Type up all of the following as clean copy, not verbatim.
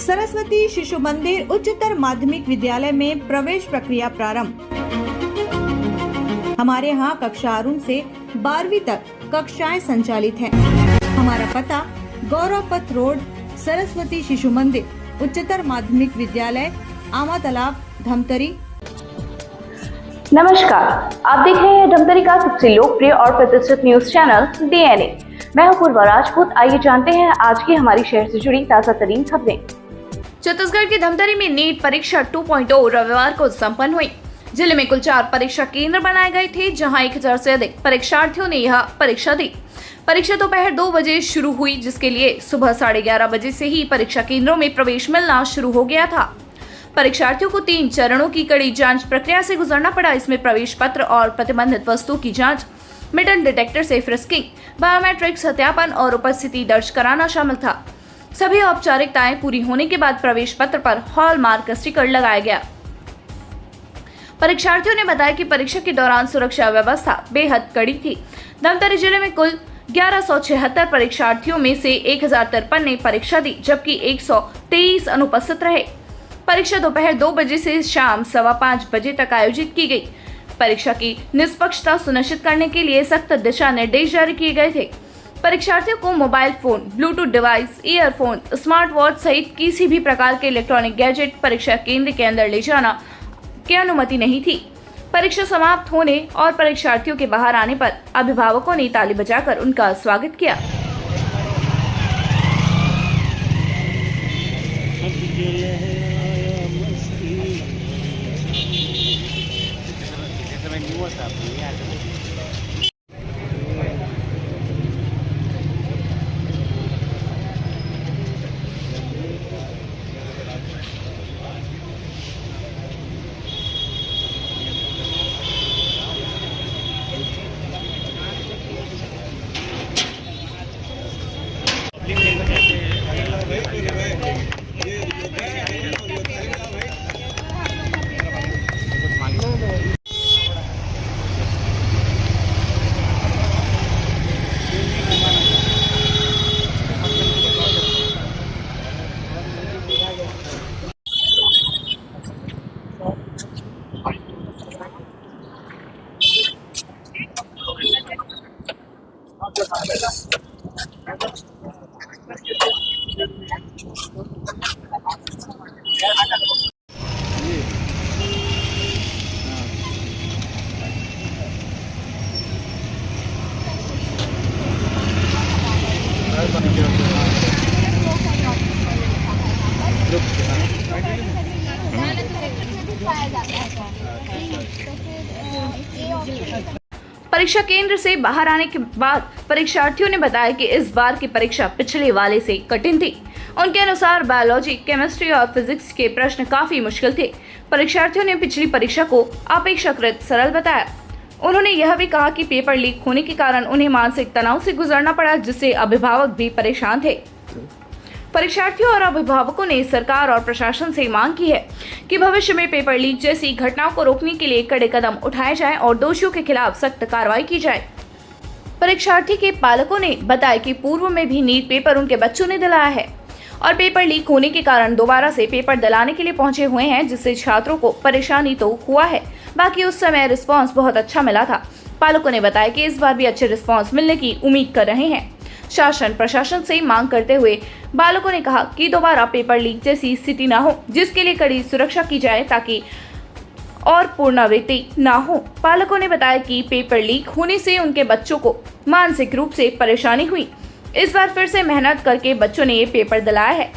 सरस्वती शिशु मंदिर उच्चतर माध्यमिक विद्यालय में प्रवेश प्रक्रिया प्रारंभ। हमारे यहाँ कक्षा आरंभ से 12वीं तक कक्षाएं संचालित हैं। हमारा पता गौरव पथ रोड, सरस्वती शिशु मंदिर उच्चतर माध्यमिक विद्यालय, आमा तालाब, धमतरी। नमस्कार, आप देख रहे हैं धमतरी का सबसे लोकप्रिय और प्रतिष्ठित न्यूज चैनल डीएनए। मैं हूं पूर्वा राजपूत। आइए जानते हैं आज की हमारी शहर से जुड़ी ताजा तरीन खबरें। छत्तीसगढ़ के धमतरी में नीट परीक्षा 2.0 रविवार को संपन्न हुई। जिले में कुल 4 परीक्षा केंद्र बनाए गए थे, जहां 1000 से अधिक परीक्षार्थियों ने यह परीक्षा दी। परीक्षा दोपहर 2 बजे शुरू हुई, जिसके लिए सुबह 11:30 बजे से ही परीक्षा केंद्रों में प्रवेश मिलना शुरू हो गया था। परीक्षार्थियों को 3 चरणों की कड़ी जांच प्रक्रिया से गुजरना पड़ा। इसमें प्रवेश पत्र और प्रतिबंधित वस्तुओं की जांच, मेटल डिटेक्टर से फ्रिस्किंग, बायोमेट्रिक सत्यापन और उपस्थिति दर्ज कराना शामिल था। सभी औपचारिकताएं पूरी होने के बाद प्रवेश पत्र पर हॉलमार्क स्टिकर लगाया गया। परीक्षार्थियों ने बताया कि परीक्षा के दौरान सुरक्षा व्यवस्था बेहद कड़ी थी। धमतरी जिले में कुल 1176 परीक्षार्थियों में से 1053 ने परीक्षा दी, जबकि 123 अनुपस्थित रहे। परीक्षा दोपहर 2 बजे से शाम 5:15 बजे तक आयोजित की गई। परीक्षा की निष्पक्षता सुनिश्चित करने के लिए सख्त दिशा निर्देश जारी किए गए थे। परीक्षार्थियों को mobile phone, Bluetooth device, earphone, smart watch सहित किसी भी प्रकार के इलेक्ट्रॉनिक गैजेट परीक्षा केंद्र के अंदर ले जाना की अनुमति नहीं थी। परीक्षा समाप्त होने और परीक्षार्थियों के बाहर आने पर अभिभावकों ने ताली बजाकर उनका स्वागत किया। परीक्षा केंद्र से बाहर आने के बाद परीक्षार्थियों ने बताया कि इस बार की परीक्षा पिछले वाले से कठिन थी। उनके अनुसार बायोलॉजी, केमिस्ट्री और फिजिक्स के प्रश्न काफी मुश्किल थे। परीक्षार्थियों ने पिछली परीक्षा को अपेक्षाकृत सरल बताया। उन्होंने यह भी कहा कि पेपर लीक होने के कारण उन्हें मानसिक तनाव से गुजरना पड़ा, जिससे अभिभावक भी परेशान थे। परीक्षार्थियों और अभिभावकों ने सरकार और प्रशासन से मांग की है कि भविष्य में पेपर लीक जैसी घटनाओं को रोकने के लिए कड़े कदम उठाए जाएं और दोषियों के खिलाफ सख्त कार्रवाई की जाए। परीक्षार्थी के पालकों ने बताया कि पूर्व में भी नीट पेपर उनके बच्चों ने दिलाया है और पेपर लीक होने के कारण दोबारा से पेपर दिलाने के लिए पहुंचे हुए हैं, जिससे छात्रों को परेशानी तो हुआ है, बाकी उस समय रिस्पॉन्स बहुत अच्छा मिला था। पालकों ने बताया कि इस बार भी अच्छे रिस्पॉन्स मिलने की उम्मीद कर रहे हैं। शासन प्रशासन से मांग करते हुए बालकों ने कहा कि दोबारा पेपर लीक जैसी स्थिति न हो, जिसके लिए कड़ी सुरक्षा की जाए ताकि और पुनरावृत्ति न हो। पालकों ने बताया कि पेपर लीक होने से उनके बच्चों को मानसिक रूप से परेशानी हुई। इस बार फिर से मेहनत करके बच्चों ने ये पेपर दिलाया है।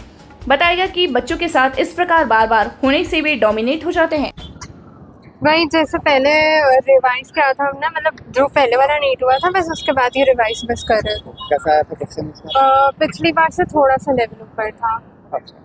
बताया गया कि बच्चों के साथ इस प्रकार बार बार होने से वे डोमिनेट हो जाते हैं। वही जैसे पहले रिवाइज किया था हमने, मतलब जो पहले वाला नीट हुआ था बस उसके बाद ही रिवाइज बस कर रहे थे। कैसा आया था क्वेश्चन इसमें? पिछली बार से थोड़ा सा लेवल ऊपर था। अच्छा,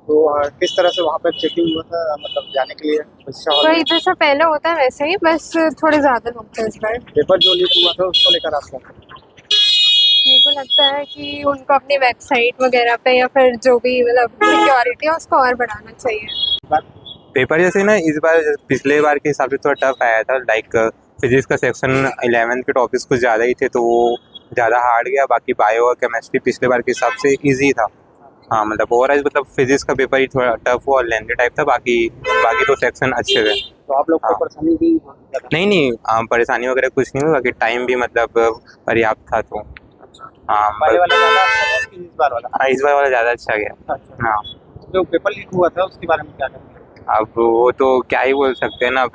तो किस तरह से वहाँ पर चेकिंग हुआ था, मतलब जाने के लिए परीक्षा हॉल में? वही जैसा पहले होता है वैसे ही, बस थोड़े ज़्यादा लोग थे इस बार। पेपर जो लीक हुआ था उसको लेकर आपको मेरे को लगता है कि उनको अपनी वेबसाइट वगैरह पे या फिर जो भी मतलब सिक्योरिटी है उसको और बढ़ाना चाहिए। पेपर जैसे ना इस बार पिछले बार के हिसाब से थोड़ा टफ आया था। लाइक फिजिक्स का सेक्शन 11th के टॉपिक्स कुछ ज़्यादा ही थे, तो वो ज़्यादा हार्ड गया। बाकी बायो और केमिस्ट्री पिछले बार के हिसाब से इजी था। हाँ मतलब ओवरऑल मतलब फिजिक्स का पेपर ही थोड़ा टफ और लेंथी टाइप था, बाकी बाकी तो सेक्शन अच्छे थे। तो आप लोग को हाँ। परेशानी भी ज़्यादा? नहीं परेशानी वगैरह कुछ नहीं हुई, बाकी टाइम भी मतलब पर्याप्त था तो हाँ पहले वाला ज़्यादा अच्छा था कि इस बार वाला? हाँ, इस बार वाला ज़्यादा अच्छा गया। अच्छा। हाँ जो पेपर लीक हुआ था उसके बारे में क्या कहते हैं? अब वो तो क्या ही बोल सकते हैं ना,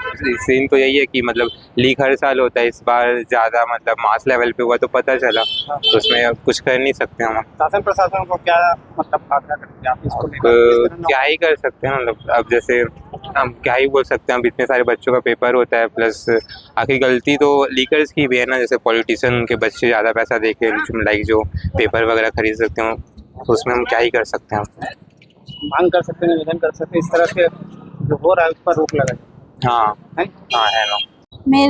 सीन तो यही है कि मतलब लीक हर साल होता है, इस बार ज़्यादा मतलब मास लेवल पे हुआ तो पता चला, तो उसमें अब कुछ कर नहीं सकते हम। शासन प्रशासन को क्या मतलब आग्रह करेंगे आप इसको लेकर? किस तरह क्या ही कर सकते हैं मतलब, अब जैसे हम क्या ही बोल सकते हैं, अब इतने सारे बच्चों का पेपर होता है, प्लस आखिर गलती तो लीकर्स की भी है ना, जैसे पॉलिटिशियन के बच्चे ज़्यादा पैसा दे के लाइक जो पेपर वगैरह खरीद सकते हो, तो उसमें हम क्या ही कर सकते हैं। मांग कर सकते हैं, निवेदन कर सकते हैं, इस तरह से जो हो रहा है उस पर रोक लगाए हाँ है? हाँ है ना।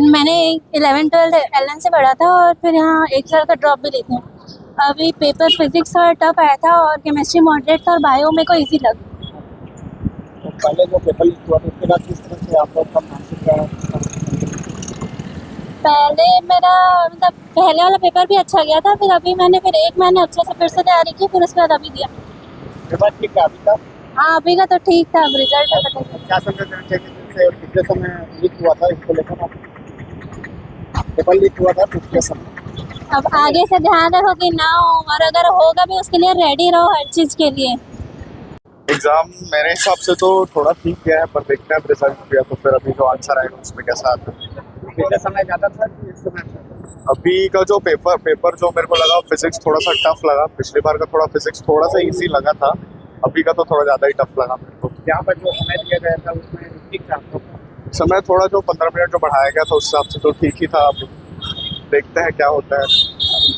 मैंने 11-12 एलन से पढ़ा था और फिर यहाँ 1 साल का ड्रॉप भी ली थी। अभी पेपर फिजिक्स थोड़ा टफ आया था और केमिस्ट्री मॉडरेट था और बायो मेरे को इजी लगा। तो पहले जो पेपर लीक हुआ था उसके बाद किस तरह से आप लोग का मानसिक पहले मेरा मतलब पहले वाला पेपर भी अच्छा गया था, फिर अभी मैंने फिर 1 महीने अच्छे से फिर से तैयारी की, फिर उसके बाद अभी दिया। पेपर ठीक क्या अभी का? हाँ अभी का तो ठीक था, अब रिजल्ट का पता नहीं। क्या संदेश देना चाहिए जिससे पिछले समय लीक हुआ था इसको लेकर आप? पेपर लीक हुआ था पिछले समय, अब आगे से ध्यान रखो कि ना हो, और अगर होगा भी उसके लिए रेडी रहो हर चीज़ के लिए। एग्जाम मेरे हिसाब से तो थोड़ा ठीक गया है, पर देखते हैं रिजल्ट दिया तो फिर अभी जो आंसर आएगा उसमें कैसा आता है। पिछले समय ज़्यादा था कि इस समय अच्छा था? अभी का जो पेपर जो मेरे को लगा फिजिक्स थोड़ा सा टफ लगा, पिछली बार का थोड़ा फिजिक्स थोड़ा सा इजी लगा था, अभी का तो थोड़ा ज़्यादा ही टफ लगा मेरे को। यहाँ पर जो समय दिया गया था उसमें ठीक था आपको? समय थोड़ा जो 15 मिनट जो बढ़ाया गया था उस हिसाब से तो ठीक ही था, अभी देखते हैं क्या होता है।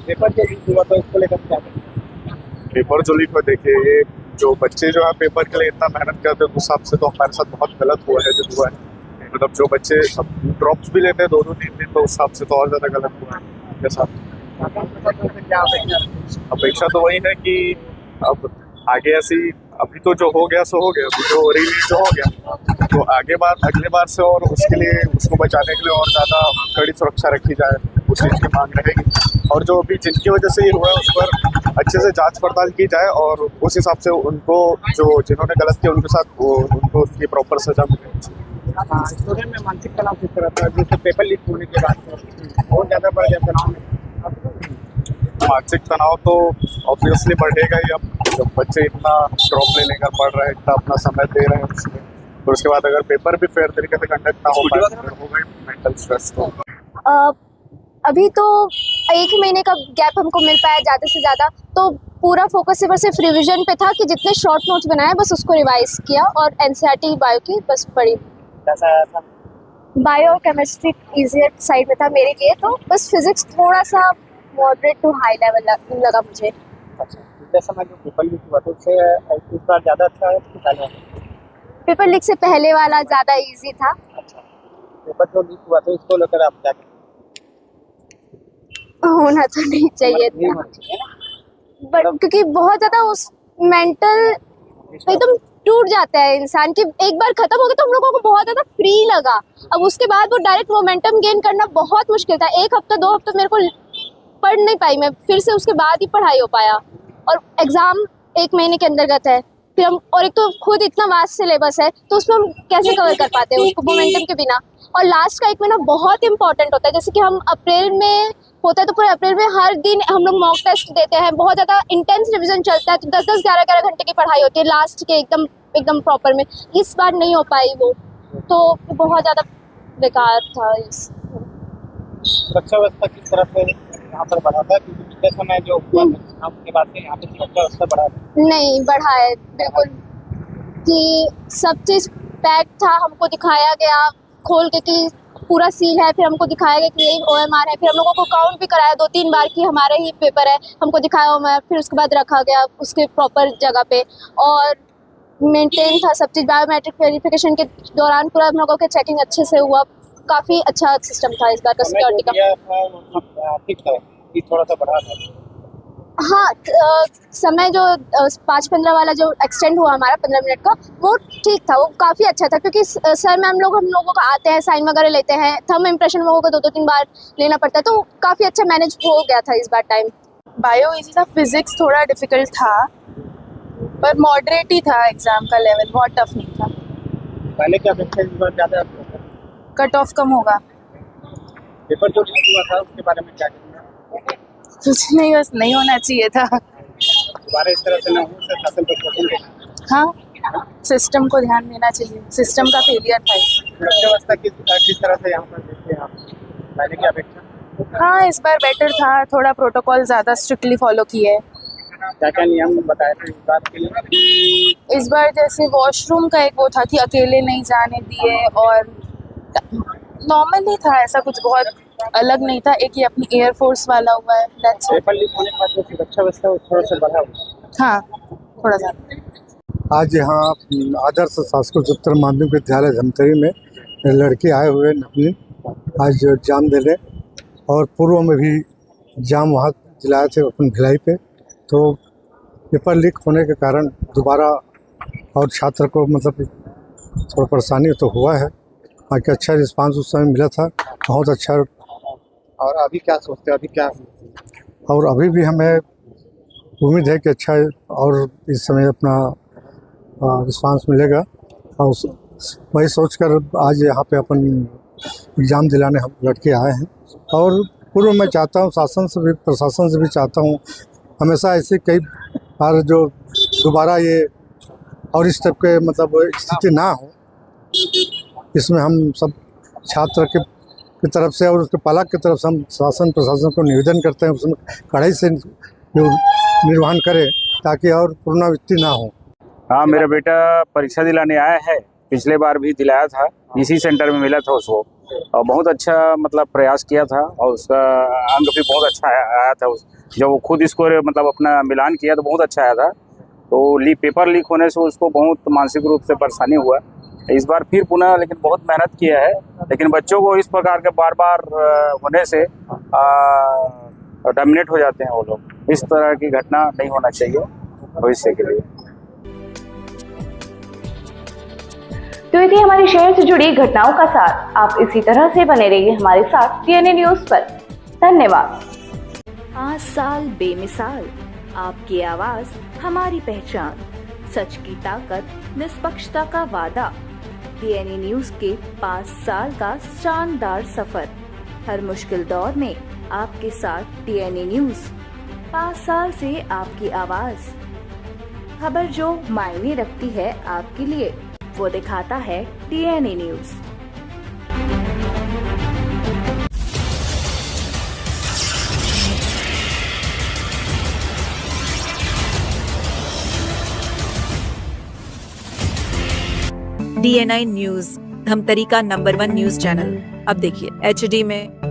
पेपर जो लीक हुआ था उसको लेकर क्या करें? पेपर जो लीक हुआ, देखिए ये जो बच्चे जो है पेपर के लिए इतना मेहनत करते हैं उस हिसाब से तो हमारे साथ बहुत गलत हुआ है जो हुआ है। मतलब जो बच्चे ड्रॉप्स भी लेते हैं 2-2-3 दिन, तो उस हिसाब से तो और ज़्यादा गलत हुआ है उनके साथ। क्या अपेक्षा? अपेक्षा तो वही है कि अब आगे ऐसी, अभी तो जो हो गया सो हो गया, अभी जो रीलीज जो हो गया तो आगे बार अगले बार से और उसके लिए उसको बचाने के लिए और ज़्यादा कड़ी सुरक्षा रखी जाए, उस चीज़ की मांग रहेगी। और जो अभी जिनकी वजह से ये हुआ है उस पर अच्छे से जांच पड़ताल की जाए और उस हिसाब से उनको जो जिन्होंने गलत किया उनके साथ उनको उसकी प्रॉपर सजा मिले। स्टूडेंट में मानसिक तनाव किस तरह था जैसे पेपर लीक होने के बाद बहुत ज़्यादा बढ़ गया तनाव में? मानसिक तनाव तो ऑब्वियसली बढ़ेगा ही, अब जब बच्चे इतना ड्रॉप ले लेकर पढ़ रहे हैं, इतना अपना समय दे रहे हैं उसमें, तो उसके बाद अगर पेपर भी फेयर तरीके से कंडक्ट ना हो पाए तो होगा मेंटल स्ट्रेस। तो अभी तो 1 महीने का गैप हमको मिल पाया ज़्यादा से ज़्यादा, तो पूरा फोकस सिर्फ रिवीजन पे था कि जितने शॉर्ट नोट्स बनाए बस उसको रिवाइज किया और एनसीईआरटी बायो की बस पढ़ी। कैसा आया था? बायो और केमिस्ट्री इजियर साइड में था मेरे लिए, तो बस फिजिक्स थोड़ा सा मॉडरेट टू हाई लेवल लगा मुझे। अच्छा, पिछले समय जो पेपर लीक हुआ था उससे इस बार ज़्यादा अच्छा है कि पहले? पेपर लीक से पहले वाला ज़्यादा इजी था। अच्छा, पेपर जो लीक हुआ था इसको लेकर आप क्या होना तो नहीं चाहिए नहीं था, होना चाहिए ना? बट क्योंकि बहुत ज़्यादा उस मेंटल एकदम टूट जाता है इंसान की। एक बार खत्म हो गया तो हम लोगों को बहुत ज़्यादा फ्री लगा, अब उसके बाद वो डायरेक्ट मोमेंटम गेन करना बहुत मुश्किल था। 1 हफ्ता 2 हफ्ता मेरे को पढ़ नहीं पाई मैं, फिर से उसके बाद ही पढ़ाई हो पाया, और एग्ज़ाम 1 महीने के अंतर्गत है, फिर हम और एक तो खुद इतना वास्ट सिलेबस है तो उसमें हम कैसे कवर कर पाते हैं उसको मोमेंटम के बिना। और लास्ट का 1 महीना बहुत इंपॉर्टेंट होता है, जैसे कि हम अप्रैल में होता है तो पूरे अप्रैल में हर दिन हम लोग मॉक टेस्ट देते हैं, बहुत ज़्यादा इंटेंस रिविजन चलता है, तो 10-10 11-11 घंटे की पढ़ाई होती है लास्ट के एकदम प्रॉपर में। इस बार नहीं हो पाई वो, तो बहुत ज़्यादा बेकार था। सुरक्षा व्यवस्था किस तरह से यहाँ पर बढ़ा था? क्योंकि पिछले समय जो हुआ था उसके बाद से यहाँ पे सुरक्षा व्यवस्था बढ़ा था? नहीं बढ़ा है बिल्कुल, कि सब चीज़ पैक था, हमको दिखाया गया खोल के कि पूरा सील है, फिर हमको दिखाया गया कि यही OMR है, फिर हम लोगों को काउंट भी कराया 2-3 बार कि हमारा ही पेपर है, हमको दिखाया OMR, फिर उसके बाद रखा गया उसके प्रॉपर जगह पे, और मेंटेन था सब चीज़। बायोमेट्रिक वेरिफिकेशन के दौरान पूरा हम लोगों के चेकिंग अच्छे से हुआ, काफ़ी अच्छा सिस्टम था इस बार का सिक्योरिटी का। ठीक था कि थोड़ा सा बढ़ा था? हाँ, समय जो 5-15 वाला जो एक्सटेंड हुआ हमारा 15 मिनट का, वो ठीक था, वो काफ़ी अच्छा था, क्योंकि सर मैम लोग हम लोगों का आते हैं, साइन वगैरह लेते हैं, थंब इम्प्रेशन हम लोगों को 2-3 बार लेना पड़ता है, तो काफ़ी अच्छा मैनेज हो गया था इस बार टाइम। बायो इजी था, फिजिक्स थोड़ा डिफिकल्ट था, पर मॉडरेट ही था एग्जाम का लेवल, बहुत टफ नहीं था। पहले क्या अपेक्षा इस बार ज़्यादा कट ऑफ कम होगा। पेपर जो लीक हुआ था उसके बारे में क्या कहना? कुछ नहीं, बस नहीं होना चाहिए था। दोबारा इस तरह से ना हो, शासन पर प्रश्न देना। हाँ, सिस्टम को ध्यान देना चाहिए, सिस्टम का फेलियर था। सुरक्षा व्यवस्था किस तरह से यहाँ पर देखते हैं आप पहले की अपेक्षा? हाँ, इस बार बेटर था, थोड़ा प्रोटोकॉल ज़्यादा स्ट्रिक्टली फॉलो किए। क्या क्या नियम बताए थे इस बार के लिए? इस बार जैसे वॉशरूम का एक वो था कि अकेले नहीं जाने दिए, और नॉर्मल ही था, ऐसा कुछ बहुत अलग नहीं था। एक ही अपनी एयरफोर्स वाला हुआ है, that's it। पेपर लीक होने के बाद जो सुरक्षा व्यवस्था वो थोड़ा सा बढ़ा हुआ। हाँ, थोड़ा सा। आज यहाँ आदर्श शासकीय उच्चतर माध्यमिक विद्यालय धमतरी में लड़के आए हुए अपनी आज एग्जाम देने, और पूर्व में भी एग्जाम वहाँ दिलाए थे अपन भिलाई पे। तो पेपर लीक होने के कारण दोबारा और छात्र को मतलब थोड़ा परेशानी तो हुआ है, बाकी अच्छा रिस्पांस उस समय मिला था, बहुत अच्छा। और अभी क्या सोचते हैं, अभी क्या? और अभी भी हमें उम्मीद है कि अच्छा और इस समय अपना रिस्पांस मिलेगा, और वही सोचकर आज यहाँ पे अपन एग्ज़ाम दिलाने हम लड़के आए हैं। और पूर्व मैं चाहता हूँ शासन से भी, प्रशासन से भी चाहता हूँ हमेशा ऐसे कई बार जो दोबारा ये और इस टाइप के मतलब स्थिति ना हो, इसमें हम सब छात्र की तरफ से और उसके पालक की तरफ से हम शासन प्रशासन को निवेदन करते हैं उसमें कड़ाई से निर्वहन करे ताकि और पुनरावृत्ति ना हो। हाँ, मेरा बेटा परीक्षा दिलाने आया है, पिछले बार भी दिलाया था, इसी सेंटर में मिला था उसको, और बहुत अच्छा मतलब प्रयास किया था, और उसका अंक भी बहुत अच्छा आया था। जब वो खुद इसको मतलब अपना मिलान किया तो बहुत अच्छा आया था। तो पेपर लीक होने से उसको बहुत मानसिक रूप से परेशानी हुआ। इस बार फिर पुनः लेकिन बहुत मेहनत किया है, लेकिन बच्चों को इस प्रकार के बार बार होने से डोमिनेट हो जाते हैं वो लोग। इस तरह की घटना नहीं होना चाहिए भविष्य के लिए। तो ये थी हमारी शहर से जुड़ी घटनाओं का साथ। आप इसी तरह से बने रहिए हमारे साथ टीएनए न्यूज पर। धन्यवाद। 5 साल बेमिसाल, आपकी आवाज हमारी पहचान, सच की ताकत, निष्पक्षता का वादा। टीएनए न्यूज के 5 साल का शानदार सफर, हर मुश्किल दौर में आपके साथ टीएनए न्यूज। 5 साल से आपकी आवाज, खबर जो मायने रखती है आपके लिए, वो दिखाता है TNA news. DNI news, Dhamtari का नंबर 1 न्यूज चैनल। अब देखिए HD में,